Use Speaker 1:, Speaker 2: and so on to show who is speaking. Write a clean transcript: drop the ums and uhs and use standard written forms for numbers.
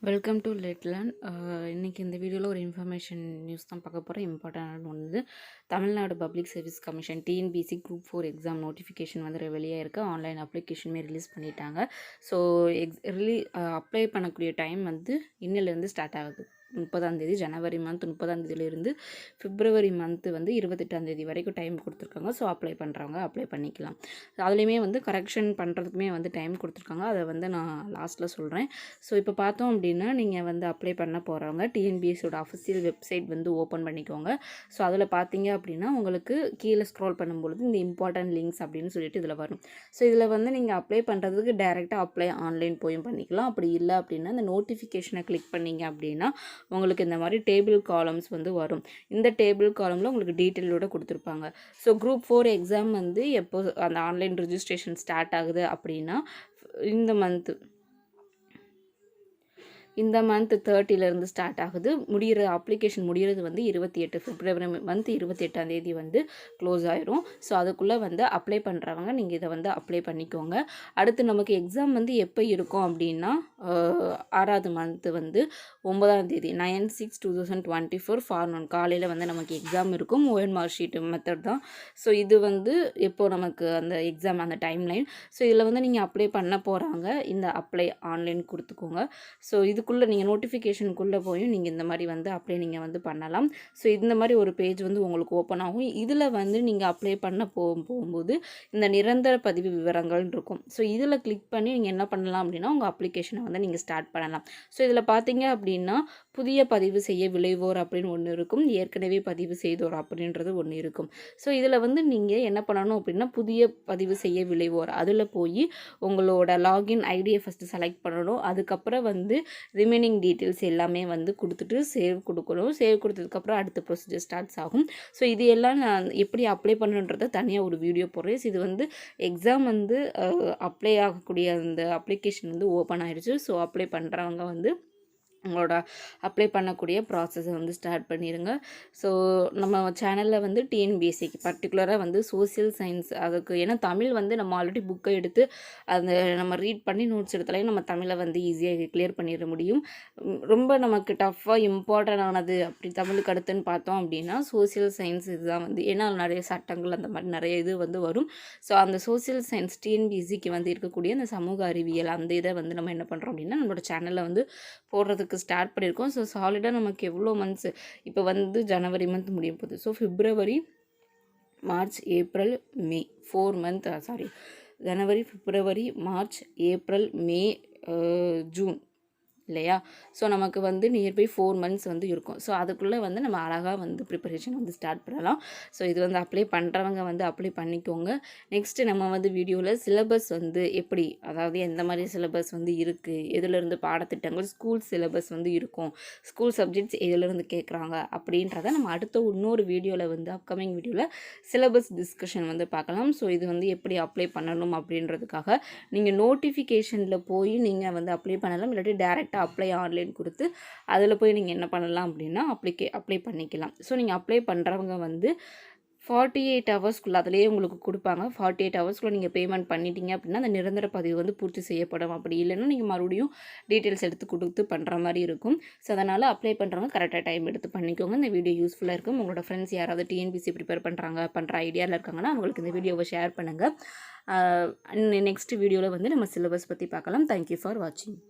Speaker 1: Welcome to லெட்லேர்ன். இன்றைக்கி இந்த வீடியோவில் ஒரு இன்ஃபர்மேஷன் நியூஸ் தான் பார்க்க போகிறோம். இம்பார்ட்டன்ட் ஒன்று, Tamil Nadu public service commission TNPSC group 4 exam notification வந்து வெளியாக இருக்குது. ஆன்லைன் அப்ளிகேஷனுமே ரிலீஸ் பண்ணிட்டாங்க. ஸோ அப்ளை பண்ணக்கூடிய டைம் வந்து இன்னிலேருந்து ஸ்டார்ட் ஆகுது. 30 ஜனவரி மந்த் 30 பிப்ரவரி மந்த்து வந்து 28 வரைக்கும் டைம் கொடுத்துருக்காங்க. ஸோ அப்ளை பண்ணுறவங்க அப்ளை பண்ணிக்கலாம். அதுலேயுமே வந்து கரெக்ஷன் பண்ணுறதுக்குமே வந்து டைம் கொடுத்துருக்காங்க. அதை வந்து நான் லாஸ்ட்டில் சொல்கிறேன். ஸோ இப்போ பார்த்தோம் அப்படின்னா, நீங்கள் வந்து அப்ளை பண்ண போகிறவங்க டிஎன்பிஎஸோட அஃபிஷியல் வெப்சைட் வந்து ஓப்பன் பண்ணிக்கோங்க. ஸோ அதில் பார்த்தீங்க அப்படின்னா, உங்களுக்கு கீழே ஸ்க்ரோல் பண்ணும்பொழுது இந்த இம்பார்ட்டன்ட் லிங்க்ஸ் அப்படின்னு சொல்லிட்டு இதில் வரும். ஸோ இதில் வந்து நீங்கள் அப்ளை பண்ணுறதுக்கு டைரெக்டாக அப்ளை ஆன்லைன் போயும் பண்ணிக்கலாம். அப்படி இல்லை அப்படின்னா இந்த நோட்டிஃபிகேஷனை கிளிக் பண்ணிங்க அப்படின்னா உங்களுக்கு இந்த மாதிரி டேபிள் காலம்ஸ் வந்து வரும். இந்த டேபிள் காலமில் உங்களுக்கு டீட்டெயிலோடு கொடுத்துருப்பாங்க. ஸோ குரூப் 4 எக்ஸாம் வந்து எப்போ அந்த ஆன்லைன் ரிஜிஸ்ட்ரேஷன் ஸ்டார்ட் ஆகுது அப்படின்னா, இந்த மந்த் 30லேருந்து ஸ்டார்ட் ஆகுது. அப்ளிகேஷன் முடிகிறது வந்து 28 பிப்ரவரி மந்த் 28 வந்து க்ளோஸ் ஆயிரும். ஸோ அதுக்குள்ளே வந்து அப்ளை பண்ணுறவங்க நீங்கள் இதை வந்து அப்ளை பண்ணிக்கோங்க. அடுத்து நமக்கு எக்ஸாம் வந்து எப்போ இருக்கும் அப்படின்னா, 6வது மந்த்து வந்து 9 9/6/2024 ஃபார்னூன் காலையில் வந்து நமக்கு எக்ஸாம் இருக்கும். OMR ஷீட் மெத்தட் தான். ஸோ இது வந்து எப்போது நமக்கு அந்த எக்ஸாம் அந்த டைம்லைன். ஸோ இதில் வந்து நீங்கள் அப்ளை பண்ண போகிறாங்க. இந்த அப்ளை ஆன்லைன் கொடுத்துக்கோங்க. ஸோ இதுக்குள்ளே நீங்கள் நோட்டிஃபிகேஷனுக்குள்ளே போயும் நீங்கள் இந்த மாதிரி வந்து அப்ளை நீங்கள் வந்து பண்ணலாம். ஸோ இந்த மாதிரி ஒரு பேஜ் வந்து உங்களுக்கு ஓப்பன் ஆகும். இதில் வந்து நீங்கள் அப்ளை பண்ண போகும்போது இந்த நிரந்தர பதிவு விவரங்கள் இருக்கும். ஸோ இதில் கிளிக் பண்ணி நீங்கள் என்ன பண்ணலாம் அப்படின்னா, உங்கள் அப்ளிகேஷனை வந்து நீங்கள் ஸ்டார்ட் பண்ணலாம். ஸோ இதில் பார்த்தீங்க அப்படின்னா, புதிய பதிவு செய்ய விளைவோர் அப்படின்னு ஒன்று இருக்கும், ஏற்கனவே பதிவு செய்தோர் அப்படின்றது ஒன்று இருக்கும். ஸோ இதில் வந்து நீங்கள் என்ன பண்ணணும் அப்படின்னா, புதிய பதிவு செய்ய விளைவோர் அதில் போய் உங்களோட லாகின் ஐடியை ஃபஸ்ட்டு செலக்ட் பண்ணணும். அதுக்கப்புறம் வந்து ரிமைனிங் டீட்டெயில்ஸ் எல்லாமே வந்து கொடுத்துட்டு சேவ் கொடுக்கணும். சேவ் கொடுத்ததுக்கப்புறம் அடுத்த ப்ரொசீஜர் ஸ்டார்ட்ஸ் ஆகும். ஸோ இது எல்லாம் நான் எப்படி அப்ளை பண்ணுன்றதை தனியாக ஒரு வீடியோ போடுறேன். இது வந்து எக்ஸாம் வந்து அப்ளை ஆகக்கூடிய அந்த அப்ளிகேஷன் வந்து ஓப்பன் ஆயிடுச்சு. ஸோ அப்ளை பண்ணுறவங்க வந்து உங்களோட அப்ளை பண்ணக்கூடிய ப்ராசஸை வந்து ஸ்டார்ட் பண்ணிடுங்க. ஸோ நம்ம சேனலில் வந்து டிஎன்பிஎஸ்சிக்கு பர்டிகுலராக வந்து சோசியல் சயின்ஸ் அதுக்கு, ஏன்னா தமிழ் வந்து நம்ம ஆல்ரெடி புக்கை எடுத்து அந்த நம்ம ரீட் பண்ணி நோட்ஸ் எடுத்தாலையும் நம்ம தமிழை வந்து ஈஸியாக கிளியர் பண்ணிட முடியும். ரொம்ப நமக்கு டஃப்பாக இம்பார்ட்டன்ட் ஆனது அப்படி தமிழுக்கு அடுத்துன்னு பார்த்தோம் அப்படின்னா சோசியல் சயின்ஸ் இதுதான் வந்து, ஏன்னா நிறைய சட்டங்கள் அந்த மாதிரி நிறைய இது வந்து வரும். ஸோ அந்த சோசியல் சயின்ஸ் டிஎன்பிஎஸ்சிக்கு வந்து இருக்கக்கூடிய அந்த சமூக அறிவியல் அந்த இதை வந்து நம்ம என்ன பண்ணுறோம் அப்படின்னா, நம்மளோட சேனலில் வந்து போடுறதுக்கு ஸ்டார்ட் பண்ணியிருக்கோம். ஸோ சாலிடாக நமக்கு எவ்வளோ மந்த்ஸ் இப்போ வந்து ஜனவரி மந்த் முடிய போகுது. ஸோ பிப்ரவரி, மார்ச், ஏப்ரல், மே 4 மந்த் ஜனவரி, பிப்ரவரி, மார்ச், ஏப்ரல், மே, ஜூன் இல்லையா? ஸோ நமக்கு வந்து நியர்பை 4 மந்த்ஸ் வந்து இருக்கும். ஸோ அதுக்குள்ளே வந்து நம்ம அழகாக வந்து ப்ரிப்பரேஷன் வந்து ஸ்டார்ட் பண்ணலாம். ஸோ இது வந்து அப்ளை பண்ணுறவங்க வந்து அப்ளை பண்ணிக்கோங்க. நெக்ஸ்ட்டு நம்ம வந்து வீடியோவில் சிலபஸ் வந்து எப்படி, அதாவது எந்த மாதிரி சிலபஸ் வந்து இருக்குது, எதுலேருந்து பாடத்திட்டங்கள் ஸ்கூல் சிலபஸ் வந்து இருக்கும், ஸ்கூல் சப்ஜெக்ட்ஸ் எதுலேருந்து கேட்குறாங்க அப்படின்றத நம்ம அடுத்த இன்னொரு வீடியோவில் வந்து அப்கமிங் வீடியோவில் சிலபஸ் டிஸ்கஷன் வந்து பார்க்கலாம். ஸோ இது வந்து எப்படி அப்ளை பண்ணணும் அப்படின்றதுக்காக நீங்கள் நோட்டிஃபிகேஷனில் போய் நீங்கள் வந்து அப்ளை பண்ணலாம். இல்லாட்டி டேரெக்டாக அப்ளை ஆன்லைன் கொடுத்து அதில் போய் நீங்கள் என்ன பண்ணலாம் அப்படின்னா அப்ளை பண்ணிக்கலாம். ஸோ நீங்கள் அப்ளை பண்ணுறவங்க வந்து 48 ஹவர்ஸ்க்குள்ளே அதிலேயே உங்களுக்கு கொடுப்பாங்க. 48 ஹவர்ஸ்க்குள்ளே நீங்கள் பேமெண்ட் பண்ணிட்டீங்க அப்படின்னா அந்த நிரந்தர பதிவு வந்து பூர்த்தி செய்யப்படும். அப்படி இல்லைன்னா நீங்கள் மறுபடியும் டீட்டெயில்ஸ் எடுத்து கொடுத்து பண்ணுற மாதிரி இருக்கும். ஸோ அதனால் அப்ளை பண்ணுறவங்க கரெக்டாக டைம் எடுத்து பண்ணிக்கோங்க. இந்த வீடியோ யூஸ்ஃபுல்லாக இருக்கும். உங்களோட ஃப்ரெண்ட்ஸ் யாராவது டிஎன்பிசி ப்ரிப்பேர் பண்ணுற ஐடியாவில் இருக்காங்கன்னா அவங்களுக்கு இந்த வீடியோவை ஷேர் பண்ணுங்கள். நெக்ஸ்ட் வீடியோவில் வந்து நம்ம சிலபஸ் பற்றி பார்க்கலாம். தேங்க்யூ ஃபார் வாட்சிங்.